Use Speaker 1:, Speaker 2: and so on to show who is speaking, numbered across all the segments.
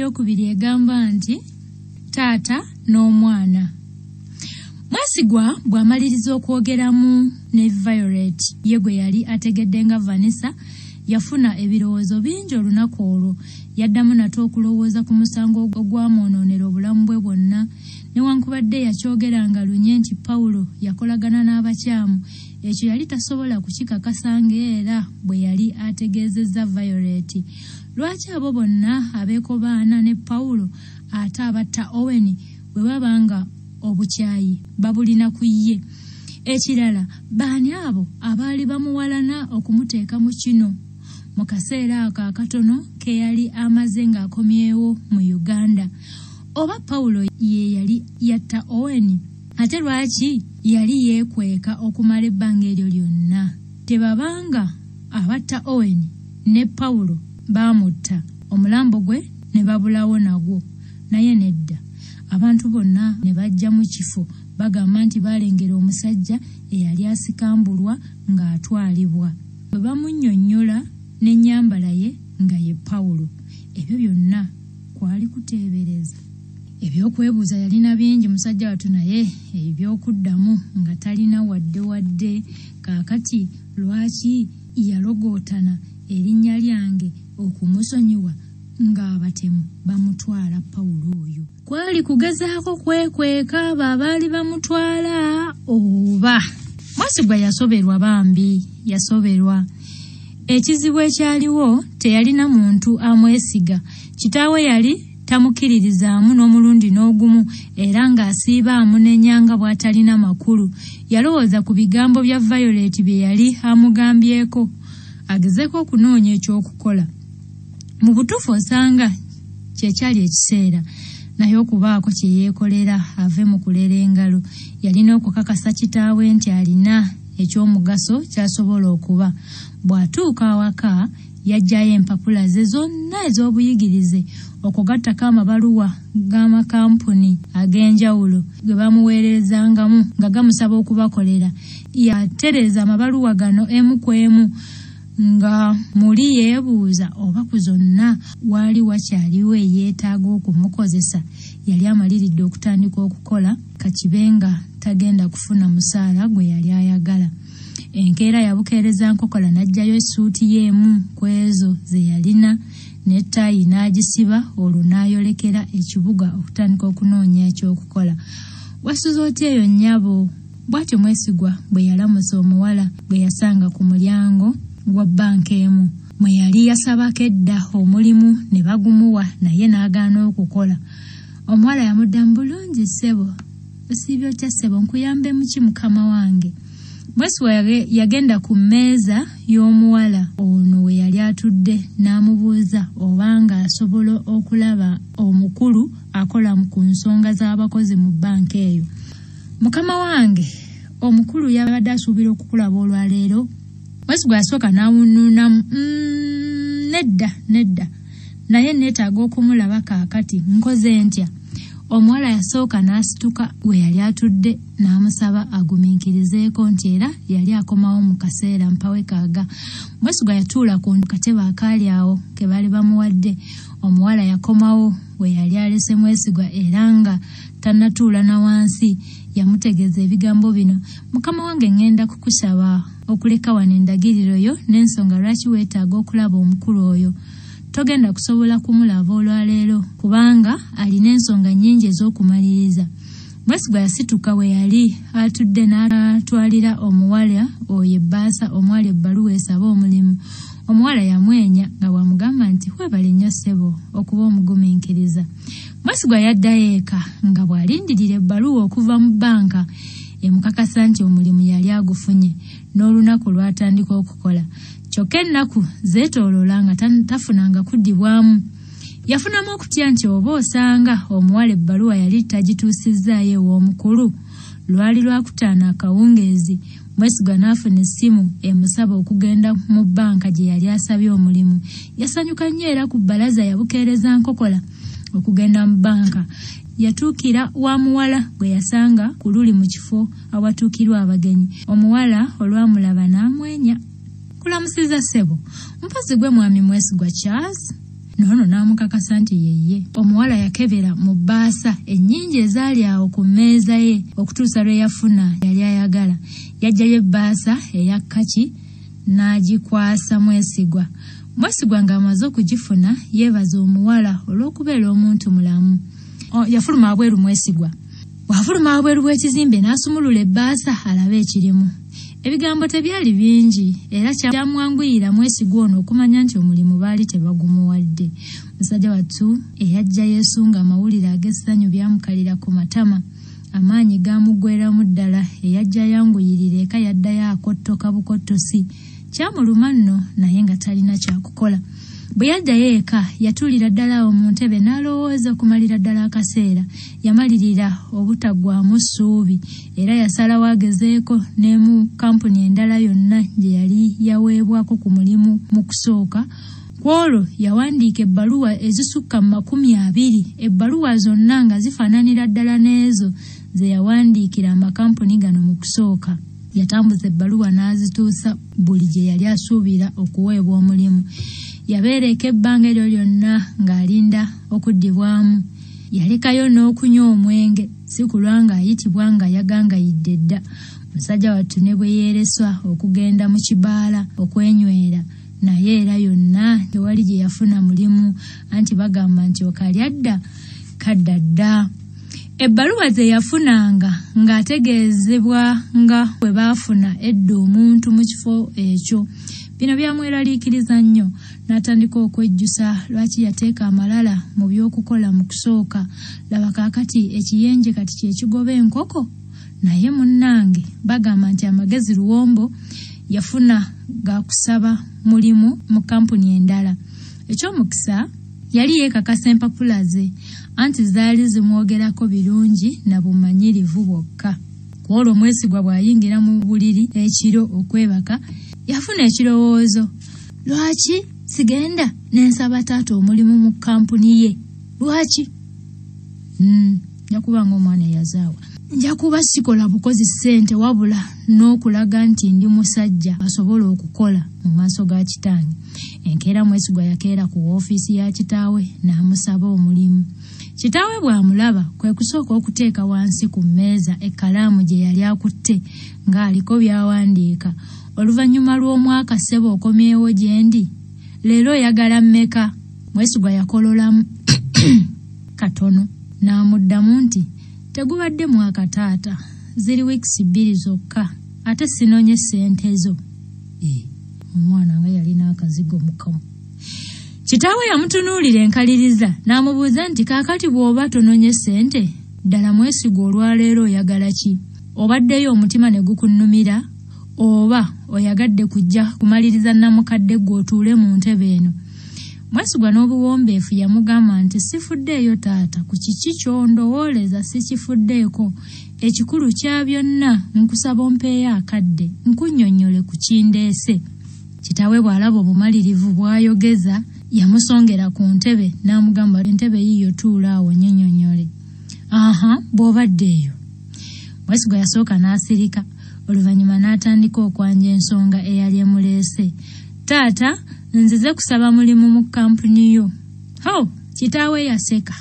Speaker 1: eyokubiri egamba nti taata n'omwana. Mwesigwa bw'amaliriza okwogeramu ne Violet ye gwe yali ategedde nga Vanessa yafuna ebirowoozo bingi olunaku olwo. Yaddamu nate okulowooza ku musango ogwamwonoonera obulamu bwe bwonna. Newankubadde yakyogeranga lunye nti Pawulo yakolagana n'abakyamu, ekyo yali tasobola kukikakasa ng'era bwe yali ategeezezza Violet. Lwaki abo bonna abeekobaana ne Pawulo ate abatta Owen bwe babanga obukyayi babulina ku ye? Ekirala, baani abo abaali bamuwalana okumuteeka mu kino mu kaseera ako akatono ke yali amaze ng'akomyewo mu Uganda? Oba Pawulo ye yali yatta Owen? Ate lwaki yali yeekweka okumala ebbanga eryo lyonna? Tebabanga abatta Owen ne Pawulo baamutta, omulambo gwe ne babulawo nagwo. Naye nedda, abantu bonna ne bajja mu kifo bagamba nti balengera omusajja eyali asikambulwa ng'atwalibwa. Bwe bamunnyonnyola n'ennyambala ye nga ye Pawulo. Ebyo byonna kwali kuteebereza. Ebyokwebuuza yalina bingi musajja wattu, naye ebyokuddamu nga talina wadde. Kaakati lwaki yalogootana erinnya lyange okumusonyiwa ng'abatemu bamutwala Pawulo oyo? Kwali kugezaako kwekweka abo abaali bamutwala oba? Mwesigwa yasoberwa bambi, yasoberwa. Ekizibu ekyaliwo, teyalina muntu amwesiga. Kitaawe yali tamukiririzaamu n'omulundi n'ogumu, era ng'asiiba amunenyanga bw'atalina makulu. Yalowooza ku bigambo bya Violet bye yali amugambyeko, agezeeko okunoonya ekyokukola. Mu butuufu osanga kyekyali ekiseera naye okubaako kye yeekolera ave mu kulera engalo. Yalina okukakasa kitaawe nti alina eky'omugaso ky'asobola okuba. Bw'atuuka awaka yajjayo empapula ze zonna ez'obuyigirize, okugattako amabaluwa g'amakampuni ag'enjawulo ge bamuweerezangamu nga gamusaba okubakolera. Yatereza amabaluwa gano emu ku emu nga muli yeebuuza oba ku zonna waali wakyaliwo eyeetaaga okumukozesa. Yali amaliridde okutandika okukola, kakibenga tagenda kufuna musaala gwe yali ayagala. Enkeera yabukeereza nkokola n'ajjayo essuuti y'emu ku ezo ze yalina n'ettaayi n'agisiba, olwo n'ayolekera ekibuga okutandika okunoonya ekyokukola. Wasuza otya eyo nnyabo? Bw'atyo Mwesigwa bwe yalamusa omuwala gwe yasanga ku mulyango gwa bbanka emu, mwe yali yasabako edda omulimu ne bagumuwa, naye n'agaana okukola. Omuwala yamuddamu, bulungi ssebo, osiibye otya ssebo, nkuyambe muki mukama wange? Mwesigwa yagenda ku mmeeza y'omuwala ono we yali atudde n'amubuuza obanga asobola okulaba omukulu akola ku nsonga z'abakozi mu bbanka eyo. Mukama wange, omukulu yabadde asuubira okukulaba olwaleero? Mwesigwa yasooka n'awunuunamu, nedda, naye neetaaga okumulaba kaakati, nkoze ntya? Omuwala yasooka n'asituka we yali atudde n'amusaba agumiikirizeeko nti era yali akomawo mu kaseera mpawe kaaga. Mwesigwa yatuula ku katebe akaali awo ke bali bamuwadde. Omuwala yakomawo we yali alese Mwesigwa era nga tannatuula na wansi. Yamutegeeza ebigambo bino, mukama wange, ngenda kukusaba okuleka wano endagiriro yo n'ensonga lwaki weetaaga okulaba omukulu oyo. Togenda kusobola kumulaba olwaleero kubanga alina ensonga nnyingi ez'okumaliriza. Mwesigwa yasituka we yali atudde n'atwalira omuwala oyo ebbaasa, omuwala ebbaluwa esaba omulimu. Omuwala yamwenya nga bw'amugamba nti weebale nnyo ssebo okuba omugumiikiriza. Mwesigwa yaddayo eka nga bw'alindirira ebbaluwa okuva mu bbanka emukakasa nti omulimu yali agufunye n'olunaku lwatandika okukola. Kyokka ennaku zeetooloola nga tafunanga kuddibwamu. Yafunamu okutya nti oba osanga omuwala ebbaluwa yali tagituusizaayo ew'omukulu. Lwali lwakutaana akawungeezi, Mwesigwa n'afuna essimu emusaba okugenda mu bbanka gye yali asabye omulimu. Yasanyuka nnyo era ku bbalaza yabukeereza nkokola okugenda mu bbanka. Yatuukira wa muwala gwe yasanga ku luli mu kifo awatuukirwa abagenyi. Omuwala olwamulaba n'amwenya. Kulamusiza ssebo, mpazi gwe mwami Mwesigwa Charles? Nono n'amukakasa nti yeye. Omuwala yakebera mu bbaasa ennyingi ezaali awo ku mmeeza ye okutuusa lwe yafuna yali ayagala. Yajjayo ebbaasa eya kkaki n'agikwasa Mwesigwa. Mwesigwa ng'amaze okugifuna yeebaza omuwala olw'okubeera omuntu mulamu. Yafuluma abweru Mwesigwa. Wafuluma abweru bw'ekizimbe n'asumulula ebbaasa alabe ekirimu. Ebigambo tebyali bingi era kyamwanguyira Mwesigwa ono okumanya nti omulimu baali tebagumuwadde. Musajja wattu eyajja yeesunga amawulire ag'essanyu byamukalira ku matama. Amaanyi gaamugweramu ddala eyajja yanguyirira eka yaddayo akottoka bukottosi. Kyamuluma nno naye nga talina kyakukola. Bwe yaddayo eka yatuulira ddala awo mu ntebe n'alowooza okumalira ddala akaseera. Yamalirira obutaggwaamu ssuubi era yasalawo agezeeko ne mu kampuni endala yonna gye yali yaweebwako ku mulimu mu kusooka. Ku olwo yawandiika ebbaluwa ezisukka 20. Ebbaluwa zonna nga zifaananira ddala n'ezo ze yawandiikira amakampuni gano mu kusooka. Yatambuza ebbaluwa n'azituusa buli gye yali asuubira okuweebwa omulimu. Yabeereka ebbanga eryo lyonna ng'alinda okuddibwamu. Yalekayo n'okunywa omwenge si kulwa ng'ayitibwa nga yagangayidde dda. Musajja wattu ne bwe yeereswa okugenda mu kibaala okwenywera naye era yonna tewali gye yafuna mulimu anti bagamba nti okali adda kadda dda. Ebbaluwa ze yafunanga ng'ategeezebwa nga bwe baafuna edda omuntu mu kifo ekyo. Bino byamweraliikiriza nnyo n'atandika okwejjusa lwaki yateeka amalala mu by'okukola mu kusooka. Laba kaakati ekiyenje kati kye kigoba enkoko. Naye munnange bagamba nti amagezi luwombo yafuna ga kusaba mulimu mu kampuni endala. Eky'omukisa yali yeekakasa empapula ze anti zaali zimwogerako birungi na bumanyirivu bwokka. Ku olwo Mwesigwa bw'ayingira mu buliri ekiro okwebaka yafuna ekirowoozo. Lwaki sigenda n'ensaba taata omulimu mu kampuni ye? Lwaki? Nja kuba ng'omwana eyazaawa. Nja kuba sikola bukozi ssente wabula n'okulaga nti ndi musajja asobola okukola mu maaso ga kitange. Enkeera Mwesigwa yakeera ku woofiisi ya kitaawe n'amusaba omulimu. Kitaawe bw'amulaba kwe kusooka okuteeka wansi ku mmeeza ekkalaamu gye yali akutte ng'aliko by'awandiika. Oluvannyuma lw'omwaka ssebo okomyewo gye ndi. Leero oyagala mmeka? Mwesigwa yakololamu katono n'amuddamu nti tegubadde mwaka taata, ziri wiikisi 2 zokka ate sinoonye ssente zo. Omwana nga yalina akazigo mukamu. Kitaawe yamutunuulira enkaliriza n'amubuuza nti kaakati bw'oba tonoonye ssente ddala Mwesigwa olwaleero oyagala ki? Obaddeyo omutima ne gukunnumira oba oyagadde kujja kumaliriza namukadde gwe otuule mu ntebe eno? Mwesigwa n'obuwombeefu yamugamba nti sifuddeeyo taata, ku kiki ky'ondowooleza sikifuddeeko. Ekikulu kya byonna nkusaba ompeeyo akadde nkunnyonnyole ku kindeese. Kitaawe bw'alaba obumalirivu bw'ayogeza yamusongera ku ntebe n'amugamba entebe yiyo tuula awo nnyonnyonnyole. Bw'obaddeeyo. Mwesigwa yasooka n'asirika. Oluvannyuma n'atandika okwanja ensonga eyali emuleese. Taata, nzize kusaba mulimu mu kampuni yo. Kitaawe yaseka.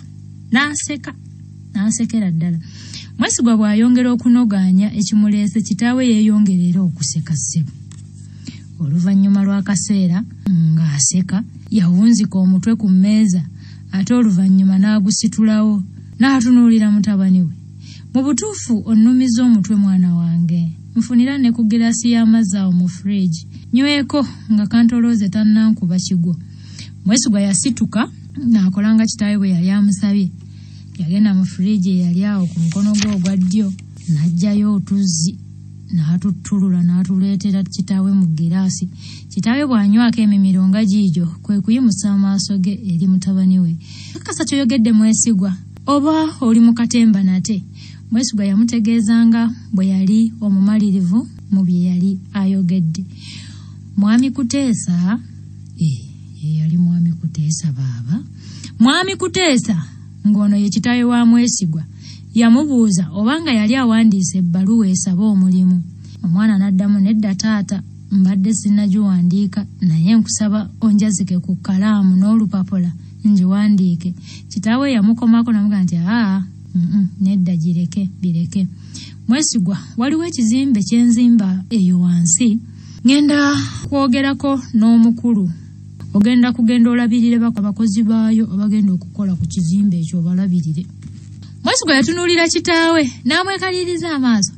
Speaker 1: N'asekera ddala. Mwesigwa bw'ayongera okunogaanya ekimuleese kitaawe yeeyongerera okuseka ssebo. Oluvannyuma lw'akaseera ng'aseka yawunzika omutwe ku mmeeza ate oluvannyuma n'agusitulawo n'atunuulira mutabani we. Mu butuufu onnumiza omutwe mwana wange. Nfunira ne ku giraasi y'amazzi awo mu fridge. Nyweko nga kantolooze tannankuba kigwo. Mwesigwa yasituka n'akola nga kitaawe bwe yali amusabye. Yagenda mu fridge eyali awo ku mukono gwe ogwa ddyo n'aggyayo otuzzi n'atuttulula n'atuleetera kitaawe mu giraasi. Kitaawe bw'anywako emimiro nga giigyo kwe kuyimusa amaaso ge eri mutabani we. Kakasa kyoyogedde Mwesigwa oba oli mu katemba nate? Mwesigwa yamutegeezanga bwe yali omumalirivu mu bye yali ayogedde. Mwami Kuteesa, yali Mwami Kuteesa baaba. Mwami Kuteesa ng'ono ye kitaawe wa Mwesigwa yamubuuza obanga yali awandiise ebbaluwa esaba omulimu. Omwana n'addamu nedda taata, mbadde sinnagiwandiika naye nkusaba onjazike ku kkalaamu n'olupapula njiwandiike. Kitaawe yamukomako namuga nti nedda gireke bireke. Mwesigwa waliwo ekizimbe kyenzimba eyo wansi. Ngenda kwogerako n'omukulu. Ogenda kugenda olabirire abakozi baayo abagenda okukola ku kizimbe ekyo balabirire. Mwesigwa yatunuulira kitaawe n'amwekaliriza amaaso.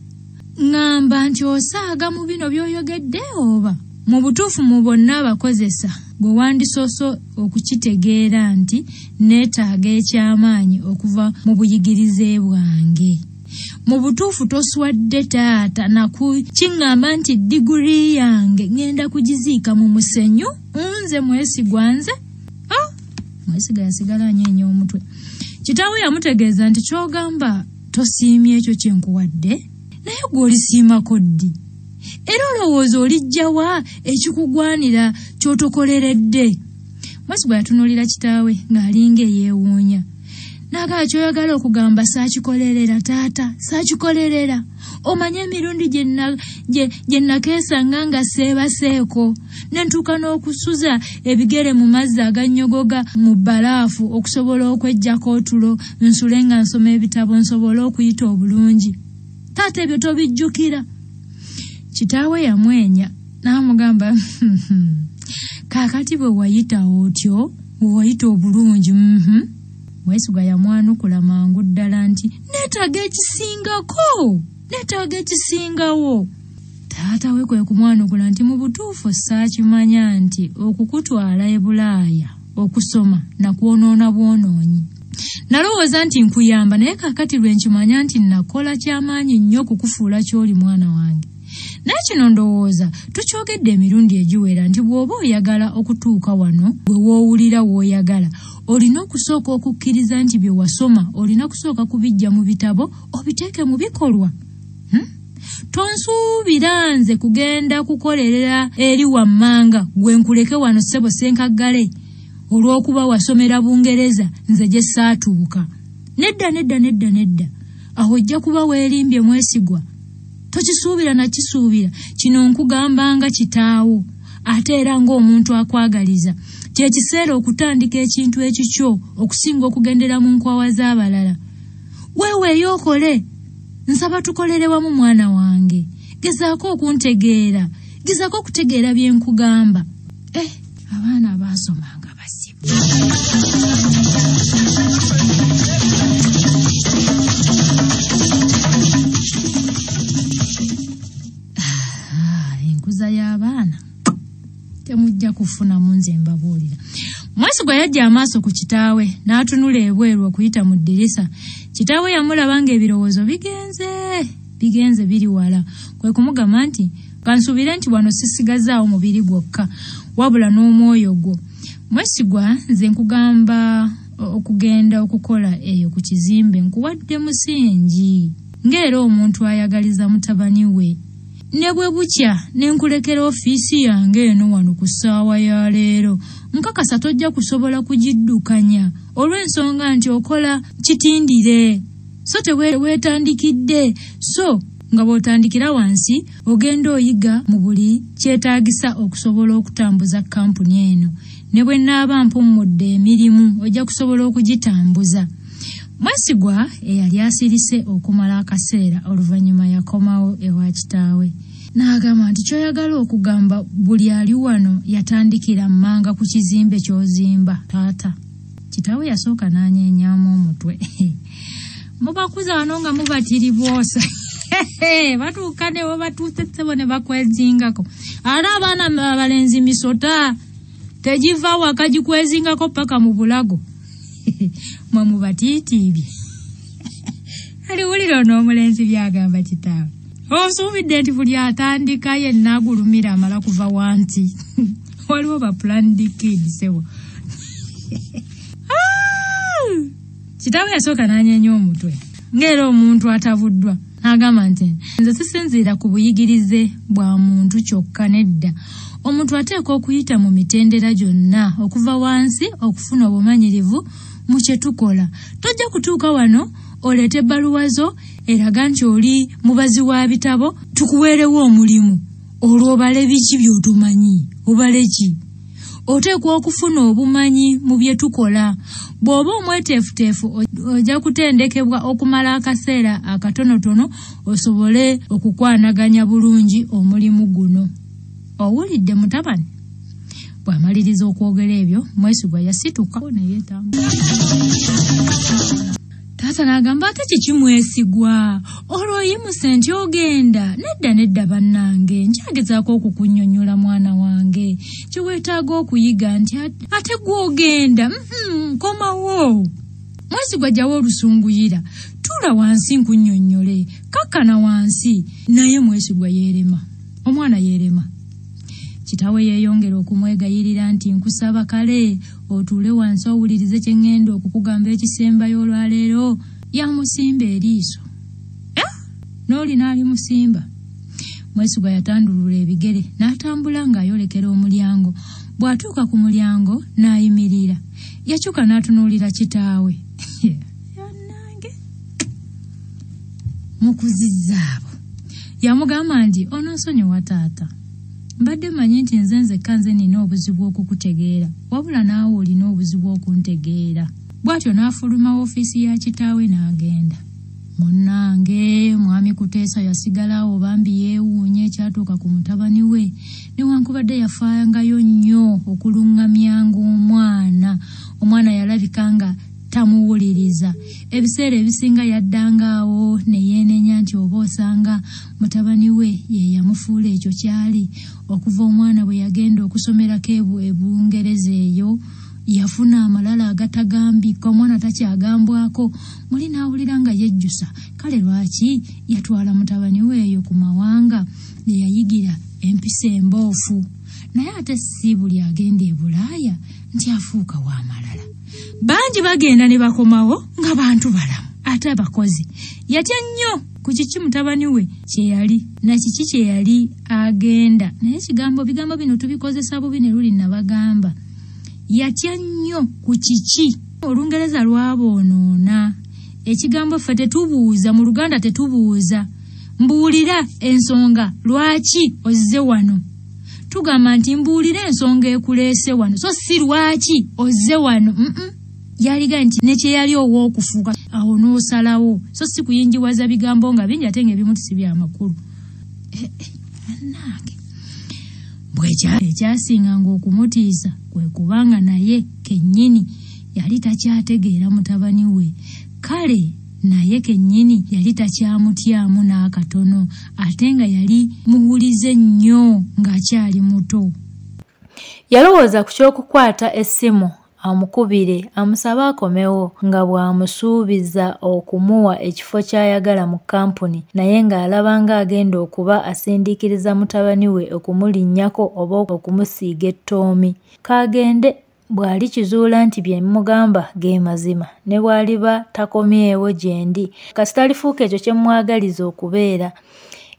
Speaker 1: Ngamba nti osaaga mu bino by'oyogedde oba mu butuufu mu bonna abakozesa gwe wandisoso okukitegeera nti neetaaga ekyamaanyi okuva mu buyigirize bwange. Mu butuufu toswadde taata nakukiŋŋamba nti diguri yange ngenda kugiziika mu musenyu nze Mwesigwa nze. Mwesigwa yasigala anyeenya omutwe. Kitaawe yamutegeeza nti ky'ogamba tosiimye ekyo kye nkuwadde naye gw'olisiimako ddi era olowooza olijjawa ekikugwanira ky'otokoleredde. Mwesigwa yatunuulira kitaawe ng'alinga eyeewuunya. Naagala ky'oyagala okugamba saakikolerera taata, saakikolerera. Omanye emirundi gye nakeesanga nga seebaseeko ne ntuuka n'okusuza ebigere mu mazzi agannyogoga mu bbalaafu okusobola okweggyako otulo nsule nga nsoma ebitabo nsobole okuyita obulungi. Taata ebyo tobijjukira. Kitaawe yamwenya n'amugamba kaakati bwe wayita otyo bwe wayita obulungi. Mwesigwa yamwanukula mangu ddala nti neetaaga ekisingawo. Taata we kwe kumwanukula nti mu butuufu saakimanya nti okukutwala e Bulaaya okusoma nakwonoona bwonoonyi. Nalowooza nti nkuyamba naye kaakati lwe nkimanya nti nakola kyamaanyi nnyo okukufuula ky'oli mwana wange. Naye kino ndowooza tukyogedde emirundi egiwera nti bw'oba oyagala okutuuka wano bwe woowulira w'oyagala olina okusooka okukkiriza nti bye wasoma olina kusooka kubiggya mu bitabo obiteeke mu bikolwa. Tonsuubira nze kugenda kukolerera eri wammanga gwe nkuleke wano ssebo senkaggale olw'okuba wasomera Bungereza nze gye saatuuka. Nedda. Aho ojja kuba weerimbye Mwesigwa. Tokisuubira na kisuubira. Kino nkugambanga kitaawo ate era ng'omuntu akwagaliza. Kye kiseera okutandika ekintu ekikyo okusinga okugendera mu nkwawa z'abalala. Weeweeyo okole. Nsaba tukolere wamu mwana wange. Gezaako okuntegeera. Gezaako okutegeera bye nkugamba. Abaana abaasomanga basibu. Enkuza y'abaana temujja kufuna mu nze mbabuulira. Mwesigwa yajja amaaso ku kitaawe n'atunula ebweru okuyita mu ddirisa. Kitaawe yamulaba ng'ebirowoozo bigenze biri wala. Kwe kumugamba nti kansuubire nti wano sisigazaawo mubiri gwokka wabula n'omwoyo gwo. Mwesigwa nze nkugamba okugenda okukola eyo ku kizimbe nkuwadde musingi ng'era omuntu ayagaliza mutabani we. Ne bwe bukya ne nkulekera ofiisi yange eno wano ku ssaawa ya leero nkakasa tojja kusobola kugiddukanya olw'ensonga nti okola kitindire so teweetandikidde so nga bw'otandikira wansi ogenda oyiga mu buli kyetaagisa okusobola okutambuza kampuni eno ne bwe nnaaba mpummudde emirimu ojja kusobola okugitambuza. Mwesigwa eyali asirise okumala akaseera oluvannyuma yakomawo ewa kitaawe. N'agamba nti ky'oyagala okugamba buli ali wano yatandikira mmanga ku kizimbe ky'ozimba taata. Kitaawe yasooka n'anyeenyaamu omutwe. Mubakuza wano nga mubatiribwosa. Batuuka ne we batuuse ssebo ne bakwezingako. Ate abaana abalenzi misota tegiva waka gikwezingako paka mu bulago. Mwe mubatiitiibye. Aliwulira n'omulenzi byagamba kitaawe. Osuubidde nti buli atandika yenna agulumira amala kuva wansi. Waliwo ba planned kids sewo. Kitaawe yasooka n'anyeenya omutwe ng'era omuntu atabuddwa. N'agamba nti nze sisinziira ku buyigirize bwa muntu kyokka nedda. Omuntu ateekwa okuyita mu mitendera gyonna okuva wansi okufuna obumanyirivu mu kye tukola. Tojja kutuuka wano oleete ebbaluwa zo eraga nti oli mubazi wa bitabo tukuweerewo omulimu olwo obale biki by'otomanyi obale ki oteekwa okufuna obumanyi mu bye tukola. Bw'oba omweteefuteefu ojja kutendekebwa okumala akaseera akatonotono osobole okukwanaganya bulungi omulimu guno. Owulidde mutabani? Bw'amaliriza okwogera ebyo, Mwesigwa yasituka ne yeetambula. Taata n'agamba ate kiki Mwesigwa? Olwo oyimuse nti ogenda. Nedda bannange, nkyagezaako okukunnyonnyola mwana wange. Kiweetaaga okuyiga nti ate gw'ogenda. Komawo. Mwesigwa jjawo olusunguyira. Tuula wansi nkunnyonnyole. Kakkana wansi. Naye Mwesigwa yeerema. Omwana yeerema. Kitaawe yeeyongera okumwegayirira nti nkusaba kale otuule wansi owulirize kye ŋŋenda okukugamba ekisembayo olwaleero. Yamusimba eriiso. N'oli n'alimusimba. Mwesigwa yatandulula ebigere n'atambula ng'ayolekera omulyango. Bw'atuuka ku mulyango n'ayimirira. Yakyuka n'atunuulira kitaawe. Yannange. Mukuzizzaabo. Yamugamba nti onoosonyiwa taata. Mbadde manyi nti nzekka nina obuzibu okukutegeera, wabula naawe olina obuzibu okuntegeera. Bw'atyo n'afuluma woofiisi ya kitaawe n'agenda. Munnange, mwami Kuteesa yasigala awo bambi yeewuunya ekyatuuka ku mutabani we, newankubadde yafaayangayo nnyo okuluŋŋamyanga omwana. Omwana yalabika nga tamuwuliriza. Ebiseera ebisinga yaddanga awo ne yeenenya nti oba osanga mutabani we ye yamufuula ekyo kyali. Okuva omwana bwe yagenda okusomerako ebungereza eyo, yafuna amalala agatagambika. Omwana takyagambwako. Muli n'awulira nga yejjusa. Kale lwaki yatwala mutabani we eyo ku mawanga ne yayigira empisa emboofu. Naye ate si buli agenda e Bulaaya nti afuuka w'amalala. Bangi bagenda ne bakomawo nga bantu balamu. Ate abakozi yatya nnyo ku kiki mutabani we kye yali na kiki kye yali agenda. Naye bigambo bino tubikozesa bubi ne luli nabagamba. Yatya nnyo ku kiki. Olungereza lwaboonoona. Ekigambo ffe tetubuuza, mu Luganda tetubuuza. Mbuulira ensonga lwaki ozze wano. Tugamba nti mbuulira ensonga ekuleese wano, so si lwaki ozze wano. Yaliga nti ne kye yali ow'okufuuka awo n'osalawo, so si kuyingiwaza bigambo nga bingi ate ng'ebimu si by'amakulu. Nange ekyasinganga okumutiisa kwe kubanga naye kennyini yali takyategeera mutabani we. Kale naye kennyini yali takyamutyamu n'akatono, ate nga yali muwulize nnyo ng'akyali muto.
Speaker 2: Yalowooza ku ky'okukwata essimu amukubire amusabe akomewo nga bw'amusuubiza okumuwa ekifo ky'ayagala mu kampuni, naye ng'alaba ng'agenda okuba asindiikiriza mutabani we okumulinnyako oba okumusiiga ettoomi. Kaagende bw'ali kizuula nti bye mugamba ge mazima, ne bw'aliba takomyewo gye ndi, kasita alifuuka ekyo kye mwagaliza okubeera.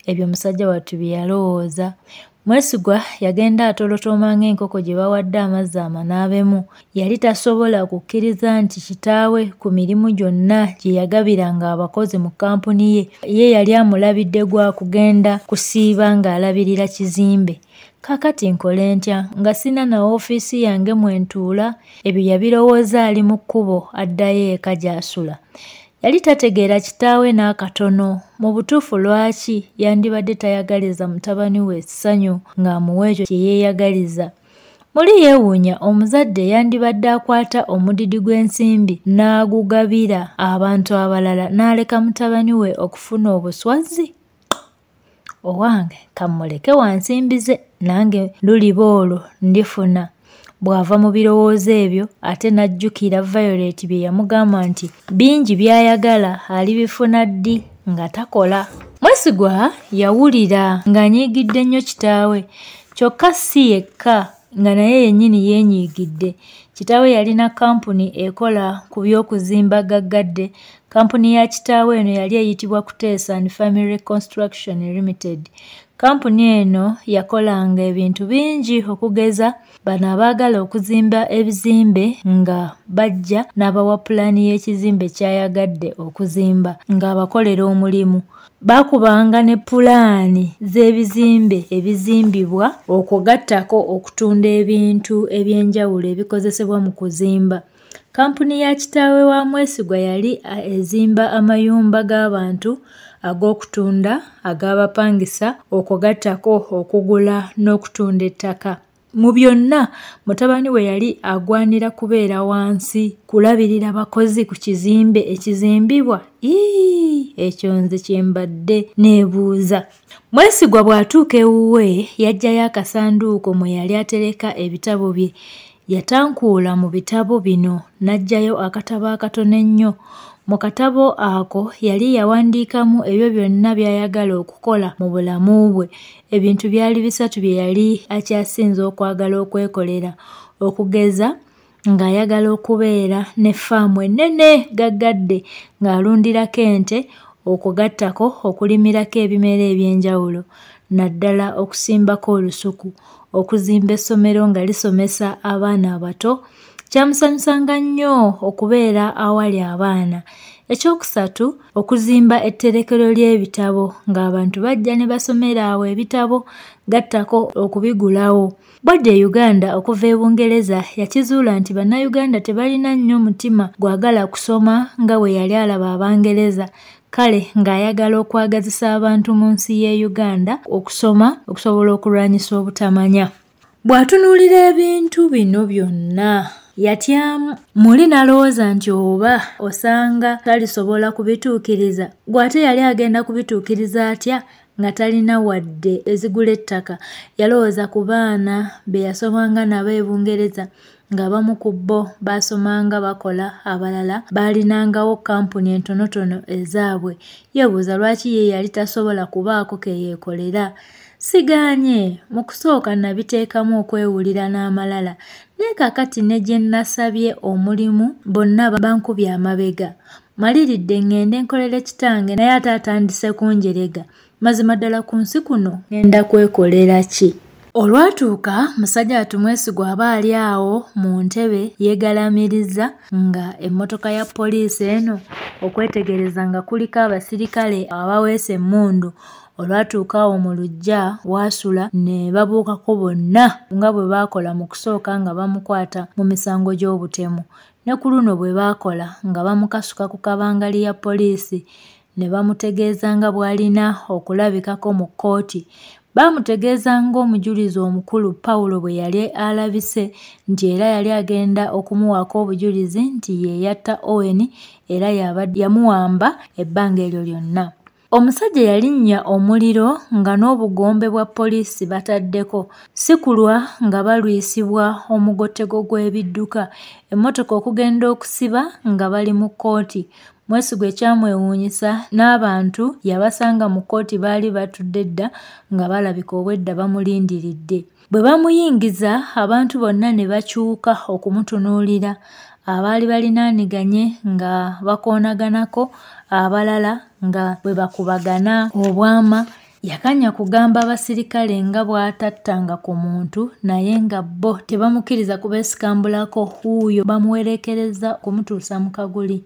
Speaker 2: Ebyo musajja wattu bye yalowooza. Mwesigwa yagenda atolotooma ng'enkoko gye bawadde amazzi amanaabemu. Yali tasobola kukkiriza nti kitaawe ku mirimu gyonna gye yagabiranga abakozi mu kampuni ye yali amulabidde gwa kugenda kusiiba ng'alabirira kizimbe. Kakati nkole ntya nga sina na woofiisi yange mwentuula? Ebyo yabirowooza ali mu kkubo addayo eka gy'asula. Yali tategeera kitaawe n'akatono. Mu butuufu lwaki yandibadde tayagaliza mutabani we essanyu ng'amuwa ekyo kye yeeyagaliza. Muli yeewuunya omuzadde yandibadde akwata omudidi gw'ensimbi n'agugabira abantu abalala n'aleka mutabani we okufuna obuswazi. Owange kammuleke wansimbize, nange luliba olwo ndifuna. Bw'ava mu birowoozo ebyo ate n'ajjukira Violet bye yamugamba nti bingi by'ayagala alibifuna ddi nga takola. Mwesigwa yawulira ng'anyiigidde nnyo kitaawe, kyokka si yekka nga naye yennyini yeenyiigidde. Kitaawe yalina kampuni ekola ku by'okuzimba gaggadde. Kampuni ya kitaawe eno yali eyitibwa Kuteesa and Family Construction Limited. Kampuni eno yakolanga ebintu bingi okugeza bano abaagala okuzimba ebizimbe nga bajja n'abawa pulaani y'ekizimbe kyayagadde okuzimba ng'abakolera omulimu. Baakubanga ne pulaani z'ebizimbe ebizimbibwa okugattako okutunda ebintu eby'enjawulo ebikozesebwa mu kuzimba. Kampuni ya kitaawe wa Mwesigwa yali ezimba amayumba g'abantu ag'okutunda, ag'abapangisa, okugattako okugula n'okutunda ettaka. Mu byonna mutabani we yali agwanira kubeera wansi kulabirira bakozi ku kizimbe ekizimbibwa. Ekyo nze kye mbadde neebuuza. Mwesigwa bw'atuuka ewuwe yaggyayo akasanduuko mwe yali atereka ebitabo bye. Yatankuula mu bitabo bino n'aggyayo akatabo akatono ennyo. Mu katabo ako yali yawandiikamu ebyo byonna by'ayagala okukola mu bulamu bwe. Ebintu byali bisatu bye yali akyasinze okwagala okwekolera, okugeza ng'ayagala okubeera ne ffaamu ennene gaggadde ng'alundirako ente, okugattako okulimirako ebimera eby'enjawulo, naddala okusimbako olusuku, okuzimba essomero nga lisomesa abaana abato. Kyamusanyusanga nnyo okubeera awali abaana. Ekyokusatu, okuzimba etterekero ly'ebitabo ng'abantu bajja ne basomera awo ebitabo, gattako okubigulawo. Bw'adda e Uganda okuva e Bungereza yakizuula nti Bannayuganda tebalina nnyo mutima gwagala kusoma nga bwe yali alaba Abangereza. Kale ng'ayagala okwagazisa abantu mu nsi y'e Uganda okusoma okusobola okulwanyisa obutamanya. Bw'atunuulira ebintu bino byonna yatyamu. Muli n'alowooza nti oba osanga talisobola kubituukiriza. Gw'ate yali agenda kubituukiriza atya nga talina wadde ezigula ettaka? Yalowooza ku baana be yasomanga nabo e Bungereza ng'abamu ku bo baasomanga bakola, abalala baalinangawo kampuni entonotono ezaabwe. Yeebuuza lwaki ye yali tasobola kubaako ke yeekolera. Sigaanye mu kusooka nabiteekamu okwewulira n'amalala, naye kaakati ne gye nasabye omulimu bonna bankubye amabega. Maliridde ngende nkolere kitange naye ate atandise kunjerega. Mazima ddala ku nsi kuno ngenda kwekolera ki? Olwatuuka musajja Mwesigwa aba ali awo mu ntebe yeegalamiriza nga emmotoka ya poliisi eno okwetegereza nga kuliko abasirikale abaweesa emmundu. Olwatuuka awo mu luggya waasula ne babuukako bonna nga bwe baakola mu kusooka nga bamukwata mu misango gy'obutemu. Ne ku luno bwe baakola nga bamukasuka ku kabangali ya poliisi ne bamutegeeza nga bw'alina okulabikako mu kkooti. Baamutegeeza ng'omujulizi omukulu Pawulo bwe yali alabise nti era yali agenda okumuwaako obujulizi nti ye yatta Owen era yamuwamba ebbanga eryo lyonna. Omusajja yalinnya omuliro nga n'obugombe bwa poliisi bataddeko, si kulwa nga balwisibwa omugotego gw'ebidduka, emmotoka okugenda okusiba nga bali mu kkooti. Mwesigwa ekyamwewuunyisa n'abantu yabasanga mu kkooti baali batudde dda nga balabika obwedda bamulindiridde. Bwe bamuyingiza abantu bonna ne bakyuka okumutunuulira. Abaali balinaaniganye nga bakoonaganako, abalala nga bwe bakubagana obwama. Yakanya kugamba abasirikale nga bw'atattanga ku muntu naye nga bo tebamukkiriza kubeesikambulako, wuuyo bamuwerekereza kumutuusa mu kaguli.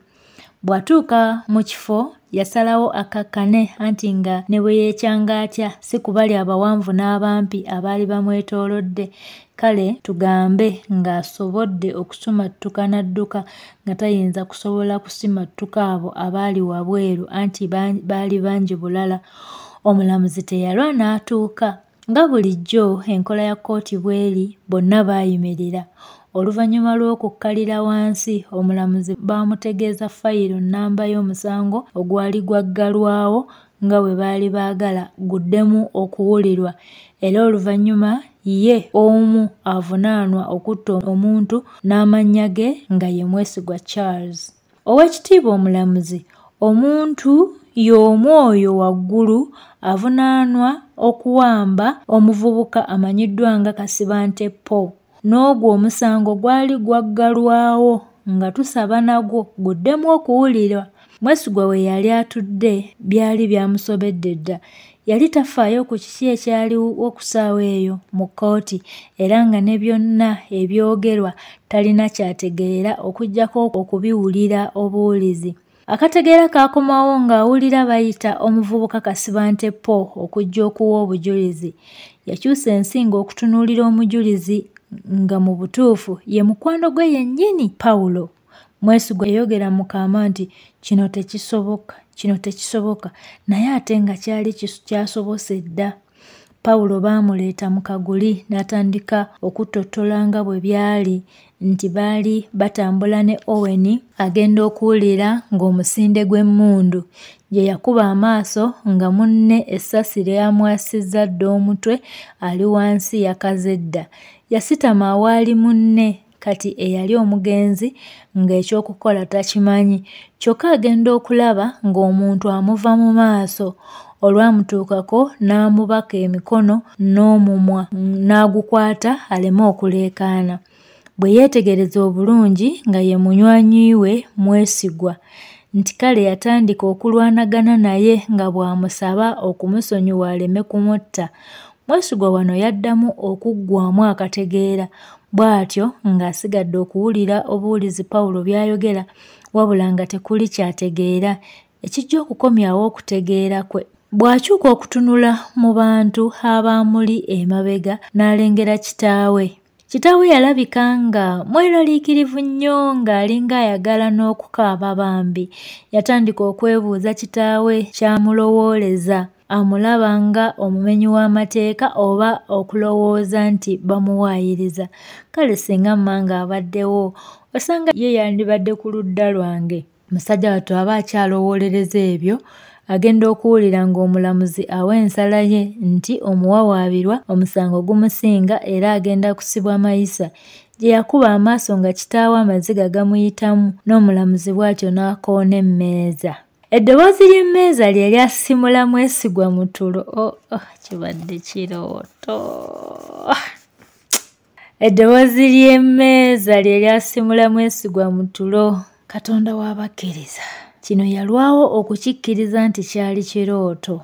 Speaker 2: Bw'atuuka mu kifo yasalawo akakkane anti nga ne bwe yeekyanga atya si kubali abawanvu n'abampi abaali bamwetoolodde. Kale tugambe ng'asobodde okusumattuka n'adduka nga tayinza kusobola kusimattuka abo abaali wabweru anti baali bangi bulala. Omulamuzi teyalwa n'atuuka. Nga bulijjo enkola ya kkooti bw'eri, bonna baayimirira. Oluvannyuma lw'okukkalira wansi, omulamuzi baamutegeeza fayiro nnamba y'omusango ogwali gwaggalwawo nga bwe baali baagala guddemu okuwulirwa, era oluvannyuma ye omu avunaanwa okutta omuntu n'amannya ge nga ye Mwesigwa Charles. Oweekitiibwa omulamuzi, omuntu y'omu oyo waggulu avunaanwa okuwamba omuvubuka amanyiddwa nga Kasibante Paul. N'ogwo omusango gwali gwaggalwawo nga tusaba nagwo guddemu okuwulirwa. Mwesigwa we yali atudde byali byamusobedde dda. Yali tafaayo ku kiki ekyaliwo ku ssaawa eyo mu kkooti era nga ne byonna ebyogerwa talina kyategeera okuggyako okubiwulira obuwulizi. Akategeera kaakomawo ng'awulira bayita omuvubuka Kasibante Paul okujja okuwa obujulizi. Yakyusa ensingo okutunuulira omujulizi nga mu butuufu ye mukwano gwe yennyini Pawulo. Mwesigwa yayogera mu kaama nti kino tekisoboka naye ate nga kyali kyasobose dda. Pawulo baamuleeta mu kaguli n'atandika okutottola nga bwe byali nti baali batambula ne Owen agenda okuwulira ng'omusinde gw'emmundu. Gye yakuba amaaso nga munne essasi lyamwasizza dda omutwe ali wansi yakaze dda. Yasitama awaali munne kati eyali omugenzi ng'ekyokukola takimanyi kyokka agenda okulaba ng'omuntu amuva mu maaso. Olwamutuukako n'amubaka emikono n'omumwa n'agukwata aleme okuleekaana. Bwe yeetegereza obulungi nga ye munywanyi we Mwesigwa nti kale yatandika okulwanagana naye nga bw'amusaba okumusonyiwa aleme kumutta. Mwesigwa wano yaddamu okuggwaamu akategeera bw'atyo ng'asigadde okuwulira obuwulizi Pawulo by'ayogera wabula nga tekuli kyategeera ekijja okukomyawo okutegeera kwe. Bw'akyuka okutunula mu bantu abaamuli emabega n'alengera kitaawe. Kitaawe yalabika nga mweraliikirivu nnyo ng'alinga ayagala n'okukaaba bambi. Yatandika okwebuuza kitaawe kyamulowooleza. Amulaba nga omumenyi w'amateeka oba okulowooza nti bamuwaayiriza. Kale singa mmange abaddewo osanga ye yandibadde ku ludda lwange. Musajja wattu aba akyalowoolereza ebyo. Agenda okuwulira ng'omulamuzi awa ensala ye nti omuwawaabirwa omusango gumusinga era agenda kusibwa mayisa. Gye yakuba amaaso nga kitaawe amaziga gamuyitamu n'omulamuzi bw'atyo n'akoona emmeeza. Eddoboozi ly'emmeeza lye lyasimula Mwesigwa mu tulo. Kibadde kirooto. Eddoboozi ly'emmeeza lye lyasimula Mwesigwa mu tulo. Katonda w'abakkiriza. Kino yalwawo okukikkiriza nti kyali kirooto.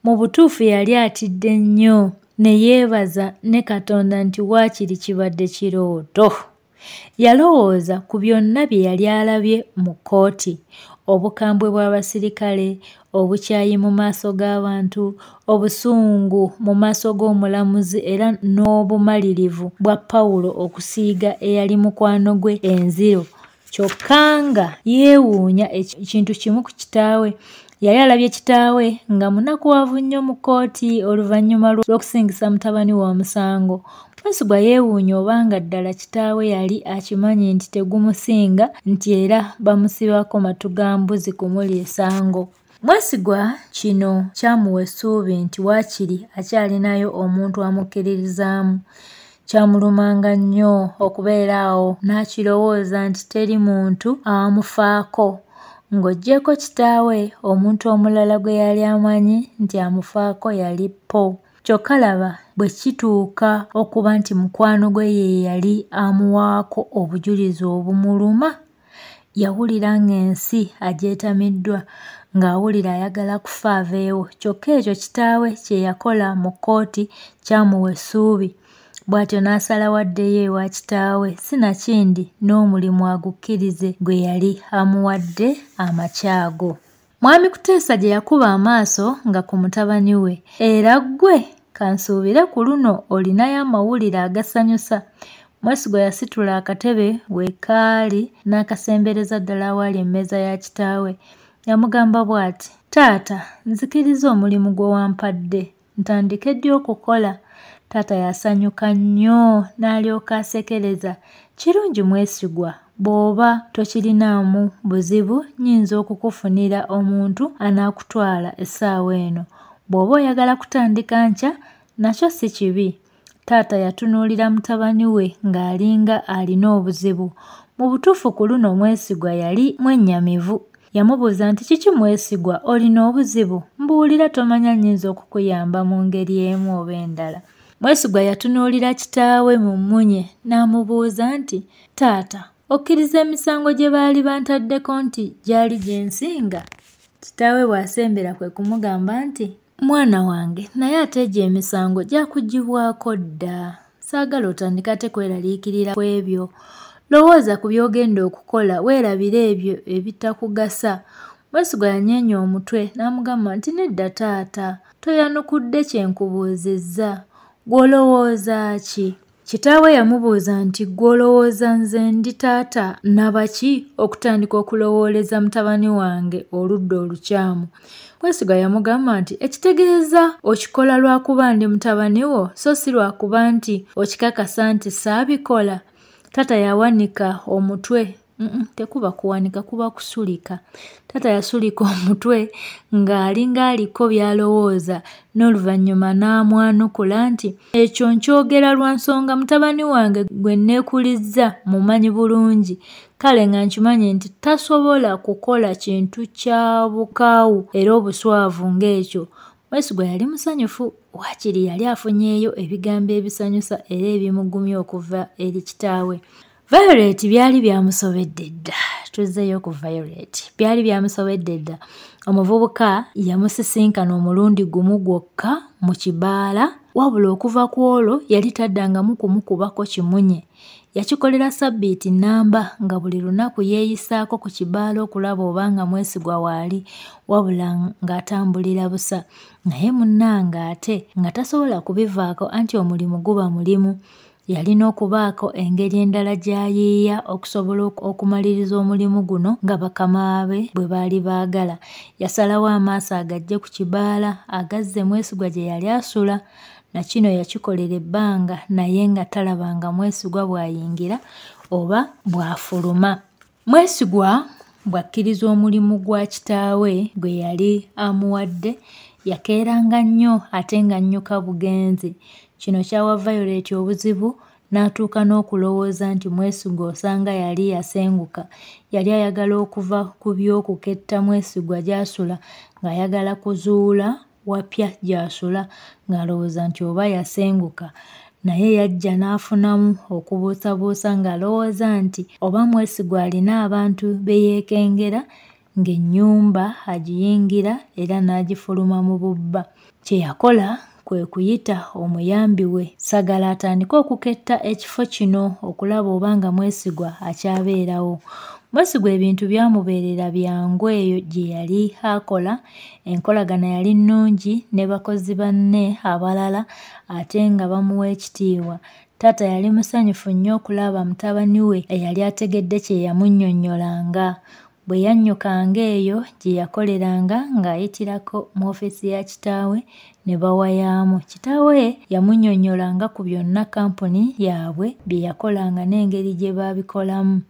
Speaker 2: Mu butuufu yali atidde nnyo ne yeebaza ne Katonda nti waakiri kibadde kirooto. Yalowooza ku byonna bye yali alabye mu kkooti. Obukambwe bw'abasirikale, obukyayi mu maaso g'abantu, obusungu mu maaso g'omulamuzi era n'obumalirivu bwa Pawulo okusiiga eyali mukwano gwe enziro. Kyokka nga yeewuunya ekintu kimu ku kitaawe. Yali alabye kitaawe nga munakuwavu nnyo mu kkooti oluvannyuma lw'okusingisa mutabani wa musango. Mwesigwa yeewuunya obanga ddala kitaawe yali akimanyi nti tegumusinga nti era bamusibako matu ga mbuzi kumuli esango. Mwesigwa kino kyamuwa essuubi nti waakiri akyalinayo omuntu amukkiririzaamu. Kyamulumanga nnyo okubeera awo n'akirowooza nti teri muntu amufaako. Ng'oggyeko kitaawe omuntu omulala gwe yali amanyi nti amufaako yali Paul. Kyokka laba bwe kituuka okuba nti mukwano gwe ye yali amuwaako obujulizi obumuluma. Yawulira ng'ensi agyetamiddwa ng'awulira ayagala kufa aveewo. Kyokka ekyo kitaawe kye yakola mu kkooti kyamuwa essuubi. Bw'atyo n'asalawo addeyo ewa kitaawe sinakindi n'omulimu agukkirize gwe yali amuwadde amakyago. Mwami Kuteesa gye yakuba amaaso nga ku mutabani we. Era ggwe kansuubire ku luno olinayo amawulire agasanyusa. Mwesigwa yasitula akatebe weekaali n'akasembereza ddala awaali emmeeza ya kitaawe. Yamugamba bw'ati, taata nzikiriza omulimu gwe wampadde ntandike ddi okukola. Taata yasanyuka nnyo n'alyoka asekereza. Kirungi Mwesigwa, bw'oba tokirinaamu buzibu nnyinza okukufunira omuntu anaakutwala essaawa eno. Bw'oba oyagala kutandika nkya nakyo si kibi. Taata yatunuulira mutabani we ng'alinga alina obuzibu. Mu butuufu ku luno Mwesigwa yali mwennyamivu. Yamubuuza nti kiki Mwesigwa olina obuzibu? Mbuulira tomanya nnyinza okukuyamba mu ngeri emu oba endala. Mwesigwa yatunuulira kitaawe mu mmunye n'amubuuza nti taata okkiriza emisango gye baali bantaddeko nti gyali gye nsinga? Kitaawe bw'asembera kwe kumugamba nti Mwana wange naye ate gye emisango gyakugibwako dda. Saagala otandika ate kweraliikirira ku ebyo. Lowooza ku by'ogenda okukola weerabire ebyo ebitakugasa. Mwesigwa yanyeenya omutwe n'amugamba nti nedda taata, toyanukudde kye nkubuuzizza. Gw'olowooza ki? Kitaawe yamubuuza nti gw'olowooza nze ndi taata nabaki okutandika okulowooleza mutabani wange oludda olukyamu. Mwesigwa yamugamba nti ekitegeeza okikola lwakuba ndi mutabani wo so si lwakuba nti okikakasa nti saabikola. Taata yawanika omutwe. Tekuba kuwanika kuba kusulika. Taata yasulika omutwe ng'alinga aliko by'alowooza n'oluvannyuma n'amwanukula nti ekyo nkyogera lwa nsonga mutabani wange gwe nneekulizza mumanyi bulungi, kale nga nkimanyi nti tasobola kukola kintu kya bukaawu era obuswavu ng'ekyo. Mwesigwa yali musanyufu, waakiri yali afunyeeyo ebigambo ebisanyusa era ebimugumya okuva eri kitaawe. Violet byali byamusobedde dda. Tuzzeeyo ku Violet. Byali byamusobedde dda. Omuvubuka yamusisinkana omulundi gumu gwokka mu kibaala, wabula okuva ku olwo yali taddangamu kumukubako kimunye. Yakikolera sabbiiti nnamba nga buli lunaku yeeyisaako ku kibaala okulaba obanga Mwesigwa waali, wabula ng'atambulira busa. Naye munnange ate nga tasobola kubivaako anti omulimu guba mulimu. Yalina okubaako engeri endala gy'ayiiya okusobola okumaliriza omulimu guno nga bakama be bwe baali baagala. Yasalawo amaaso agajje ku kibaala agazze Mwesigwa gye yali asula. Na kino yakikolera ebbanga naye nga talabanga Mwesigwa bw'ayingira oba bw'afuluma. Mwesigwa bw'akkiriza omulimu gwa kitaawe gwe yali amuwadde, yakeeranga nnyo ate nga nnyuka bugenzi. Kino kyawa Violet obuzibu n'atuuka n'okulowooza nti Mwesigwa osanga yali yasenguka. Yali ayagala okuva ku by'okuketta Mwesigwa gy'asula ng'ayagala kuzuula wapya gy'asula ng'alowooza nti oba yasenguka. Naye yajja n'afunamu okubuusabuusa ng'alowooza nti oba Mwesigwa alina abantu be yeekengera ng'ennyumba agiyingira era n'agifuluma mu bubba. Kye yakola kwe kuyita omuyambi we Sagala atandika okuketta ekifo kino okulaba obanga Mwesigwa akyabeerawo. Mwesigwa ebintu byamubeerera byangu eyo gye yali akola. Enkolagana yali nnungi ne bakozi banne abalala ate nga bamuwa ekitiibwa. Taata yali musanyufu nnyo okulaba mutabani we eyali ategedde kye yamunnyonnyolanga. Bwe yannyukanga eyo gye yakoleranga ng'ayitirako mu ofiisi ya kitaawe ne bawayaamu. Kitaawe yamunnyonnyolanga ku byonna kampuni yaabwe bye yakolanga n'engeri gye baabikolamu.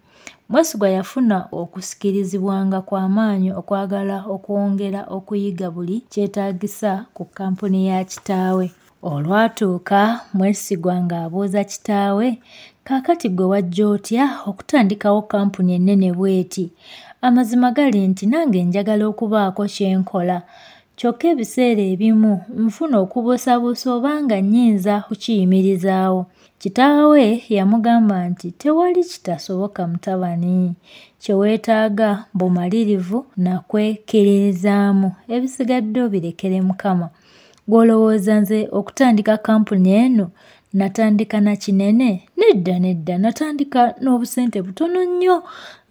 Speaker 2: Mwesigwa yafuna okusikirizibwanga kw'amaanyi okwagala okwongera okuyiga buli kyetaagisa ku kampuni ya kitaawe. Olwatuuka Mwesigwa ng'abuuza kitaawe, kaakati gwe wajja otya okutandikawo kampuni ennene bw'eti? Amazima gali nti nange njagala okubaako kye nkola. Kyokka ebiseera ebimu nfuna okubuusabuusa obanga nnyinza kukiyimirizaawo. Kitaawe yamugamba nti tewali kitasoboka mutabani. Kye weetaaga bumalirivu na kwekiririzaamu. Ebisigadde obirekere Mukama. Gw'olowooza nze okutandika kampuni eno natandika na kinene? Nedda natandika n'obusente butono nnyo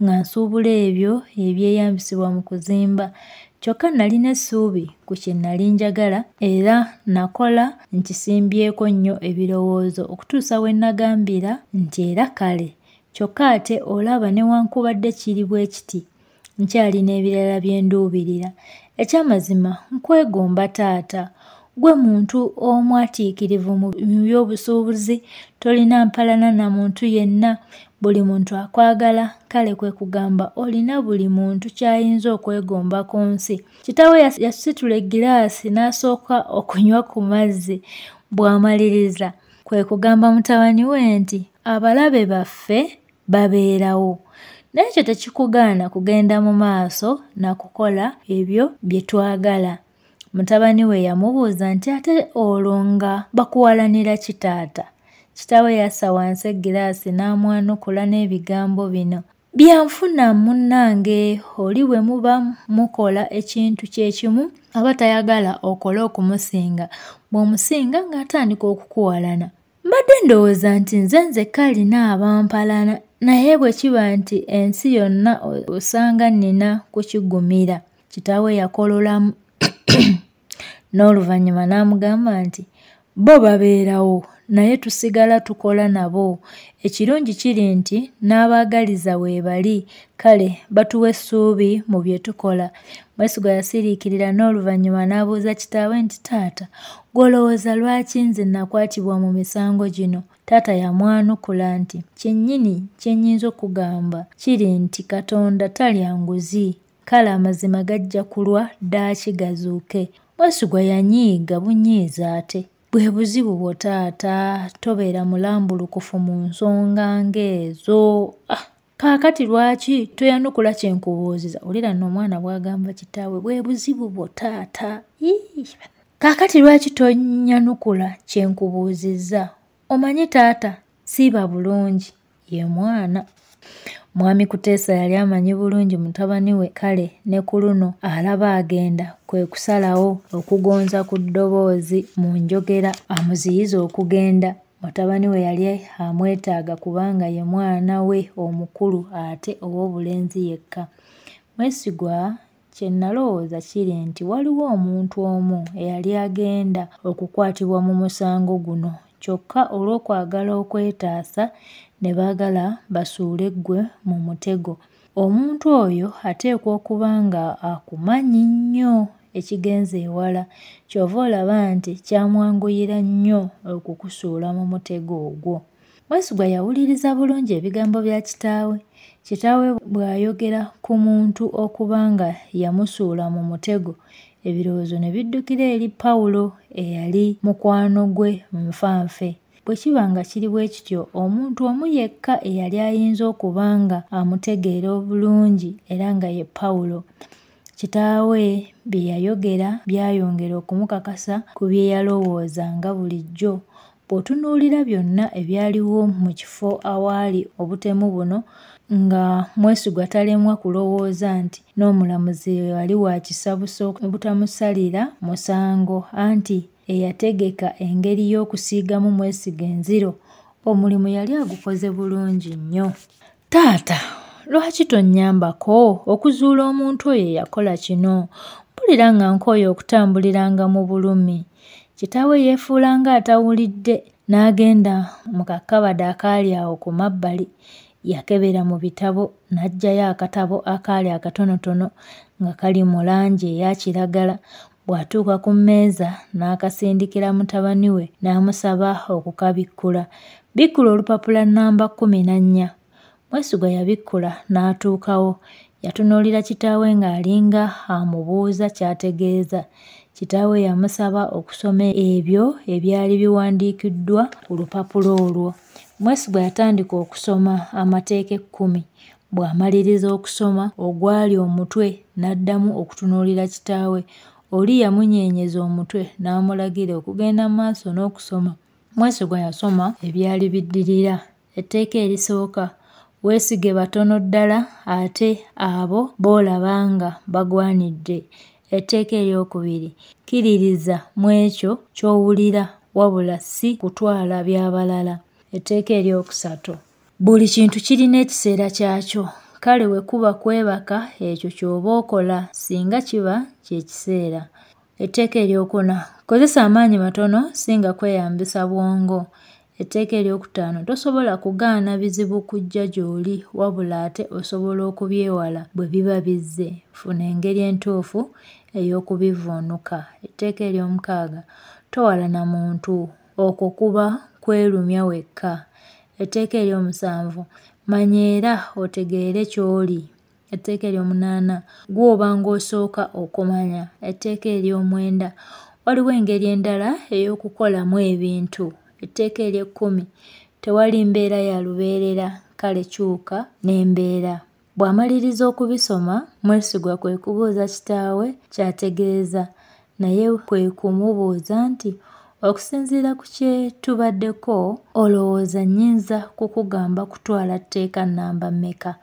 Speaker 2: nga nsuubula ebyo ebyeyambisibwa mu kuzimba. Kyokka nalina essuubi ku kye nali njagala era nakola nkisimbyeko nnyo ebirowoozo okutuusa we nagambira nti era kale. Kyokka ate olaba newankubadde kiri bwe kiti nkyalina ebirala bye nduubirira. Ekyamazima nkwegomba taata. Gwe muntu omu atiikirivu mu by'obusuubuzi, tolina mpalana na muntu yenna. Buli muntu akwagala, kale kwe kugamba olina buli muntu ky'ayinza okwegomba ku nsi. Kitaawe yasitula eggiraasi n'asooka okunywa ku mazzi. Bw'amaliriza kwe kugamba mutabani we nti abalabe baffe babeerawo. Naye ekyo tekikugaana kugenda mu maaso na kukola ebyo bye twagala. Mutabani we yamubuuza nti ate olwo nga bakuwalanira kitaata? Kitaawe yassa wansi eggiraasi n'amwanukula n'ebigambo bino. Byanfuna munnange oli bwe muba mukola ekintu kyekimu aba tayagala okole okumusinga, bw'omusinga ng'atandika okukuwalana. Mbadde ndowooza nti nze kalina abampalana, naye bwe kiba nti ensi yonna osanga nnina kukigumira. Kitaawe yakololamu n'oluvannyuma n'amugamba nti bo babeerawo naye tusigala tukola nabo. Ekirungi kiri nti n'abaagaliza weebali, kale batuwa essuubi mu bye tukola. Mwesigwa yasiriikirira n'oluvannyuma n'abuuza kitaawe nti taata, gw'olowooza lwaki nze nakwatibwa mu misango gino? Taata yamwanukula nti kyennyini kye nnyinza okugamba kiri nti Katonda talya nguzi, kale amazima gajja kulwa ddaaki gazuuke. Mwesigwa yanyiiga bunyiiza ate. Bwe buzibu bwo taata, tobeera mulambulukufu mu nsonga ng'ezo. Kaakati lwaki toyanukula kye nkubuuziza? Olira nno omwana bw'agamba kitaawe, bwe buzibu bwo taata. Kaakati lwaki tonyanukula kye nkubuuzizza? Omanyi taata siiba bulungi ye mwana. Mwami Kuteesa yali amanyi bulungi mutabani we, kale ne ku luno alaba agenda kwe kusalawo okugonza ku ddoboozi mu njogera amuziyiza okugenda. Mutabani we yali amwetaaga kubanga ye mwana we omukulu ate ow'obulenzi yekka. Mwesigwa kye nalowooza kiri nti waliwo omuntu omu eyali agenda okukwatibwa mu musango guno, kyokka olw'okwagala okwetaasa ne baagala basuule ggwe mu mutego. Omuntu oyo ateekwa okuba nga akumanyi nnyo ekigenza ewala, ky'ova olaba nti kyamwanguyira nnyo okukusuula mu mutego ogwo. Mwesigwa yawuliriza bulungi ebigambo bya kitaawe. Kitaawe bw'ayogera ku muntu okuba nga yamusuula mu mutego, ebirowoozo ne biddukira eri Pawulo eyali mukwano gwe nfanfe. Bwe kiba nga kiri bwe kityo, omuntu omu yekka eyali ayinza okuba nga amutegeera obulungi era nga ye Pawulo. Kitaawe bye yayogera byayongera okumukakasa ku bye yalowoozanga bulijjo. Bw'otunuulira byonna ebyaliwo mu kifo awaali obutemu buno, nga Mwesigwa talemwa kulowooza nti n'omulamuzi wali wa kisa busa obutamusalira musango, anti eyategeka engeri y'okusiigamu Mwesiga enziro, omulimu yali agukoze bulungi nnyo. Taata, lwaki tonnyambako okuzuula omuntu oyo eyakola kino? Mpulira nga nkooye okutambuliranga mu bulumi. Kitaawe yeefuula nga atawulidde n'agenda mu kakabada akaali awo ku mabbali. Yakebera mu bitabo n'aggyayo akatabo akaali akatonotono nga kali mu langi eya kiragala. Bw'atuuka ku mmeeza n'akasindikira mutabani we n'amusaba okukabikkula. Bikkula olupapula namba 14. Mwesigwa yabikkula n'atuukawo. Yatunuulira kitaawe ng'alinga amubuuza ky'ategeeza. Kitaawe yamusaba okusoma ebyo ebyali biwandiikiddwa ku lupapula olwo. Mwesigwa yatandika okusoma amateeka 10. Bw'amaliriza okusoma ogwali omutwe n'addamu okutunuulira kitaawe. Oli yamunyeenyeza omutwe n'amulagira okugenda mu maaso n'okusoma. Mwesigwa yasoma ebyali biddirira. Etteeka erisooka, weesige batono ddala ate abo b'olaba nga bagwanidde. Etteeka eryokubiri, kkiririza mu ekyo ky'owulira wabula si kutwala by'abalala. Etteeka eryokusatu, buli kintu kirina ekiseera kyakyo, kale we kuba kwebaka ekyo ky'oba okola singa kiba ky'ekiseera. Etteeka eryokuna, kozesa amaanyi matono singa kweyambisa bwongo. Etteeka eryokutaano, tosobola kugaana bizibu kujja gy'oli wabula ate osobola okubyewala bwe biba bizze. Funa engeri entuufu ey'okubivvuunuka. Etteeka eryomukaaga, towalana muntu, okwo kuba kwerumya wekka. Etteeka eryomusanvu, manya era otegeere ky'oli. Etteeka eryomunaana, gw'oba ng'osooka okumanya. Etteeka eryomwenda, waliwo engeri endala ey'okukolamu ebintu. Etteeka ery'ekkumi, tewali mbeera ya lubeerera, kale kyuka n'embeera. Bw'amaliriza okubisoma, Mwesigwa kwe kubuuza kitaawe ky'ategeeza, naye kwe kumubuuza nti okusinziira ku kye tubaddeko olowooza nnyinza kukugamba kutwala tteeka nnamba mmeka?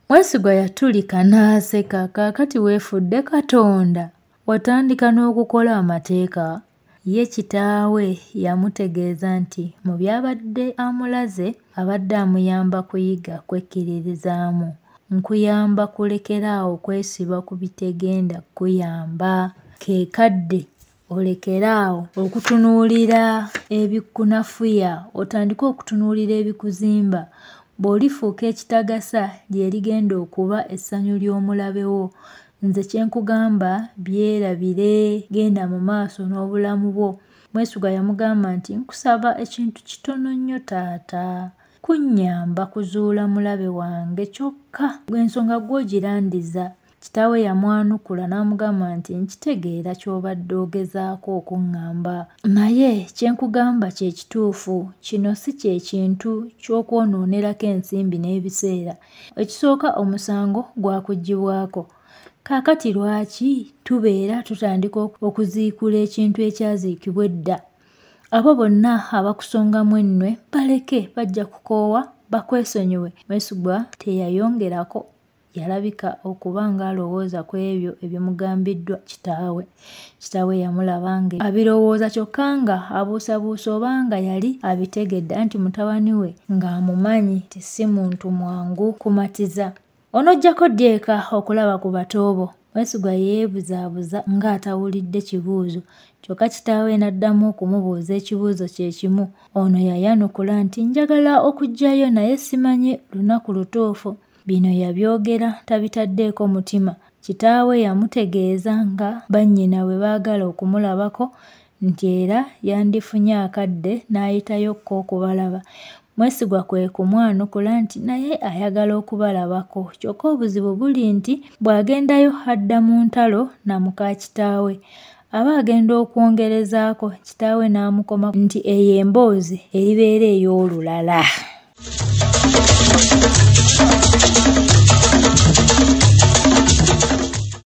Speaker 2: Mwesigwa yatulika n'aseka. Kaakati weefudde Katonda, watandika n'okukola amateeka. Ye kitaawe yamutegeeza nti mu byabadde amulaze abadde amuyamba kuyiga kwekkiririzaamu. Nkuyamba kulekeraawo okwesiba ku bitegenda kuyamba. Keekadde olekeraawo okutunuulira ebikunafuya, otandike okutunuulira ebikuzimba. Bw'olifuuka ekitagasa lye ligenda okuba essanyu ly'omulabe wo. Nze kye nkugamba byerabire, genda mu maaso n'obulamu bwo. Mwesigwa yamugamba nti nkusaba ekintu kitono nnyo taata, kunnyamba kuzuula mulabe wange kyokka, gw'ensonga gw'ogirandiza. Kitaawe yamwanukula n'amugamba nti nkitegeera ky'obadde ogezaako okuŋŋamba, naye kye nkugamba kye kituufu, kino si kye kintu ky'okwonoonerako ensimbi n'ebiseera. Ekisooka omusango gwakuggyibwako. Kaakati lwaki tubeera tutandika okuziikula ekintu ekyaziikibwa edda? Abo bonna abakusongamu ennwe baleke, bajja kukoowa bakwesonyiwe. Mwesigwa teyayongerako. Yalabika okuba ng'alowooza ku ebyo ebimugambiddwa kitaawe. Kitaawe yamulaba nga abirowooza kyokka nga abuusabuusa obanga yali abitegedde anti mutabani we ng'amumanyi ti si muntu mwangu kumatiza. Onojjako ddi eka okulaba ku bato bo? Mwesigwa yeebuzaabuza ng'atawulidde kibuuzo. Kyokka kitaawe n'addamu okumubuuza ekibuuzo kye kimu. Ono yayanukula nti njagala okujjayo naye simanye lunaku lutuufu. Bino yabyogera tabitaddeeko mutima. Kitaawe yamutegeeza nga bannyina bwe baagala okumulabako nti era yandifunye akadde n'ayitayokko okubalaba. Mwesigwa kwe kumwanukula nti naye ayagala okubalabako, kyokka obuzibu buli nti bw'agendayo adda mu ntalo na muka kitaawe. Aba agenda okwongerezaako, kitaawe n'amukoma nti eyo emboozi eribeera ey'olulala.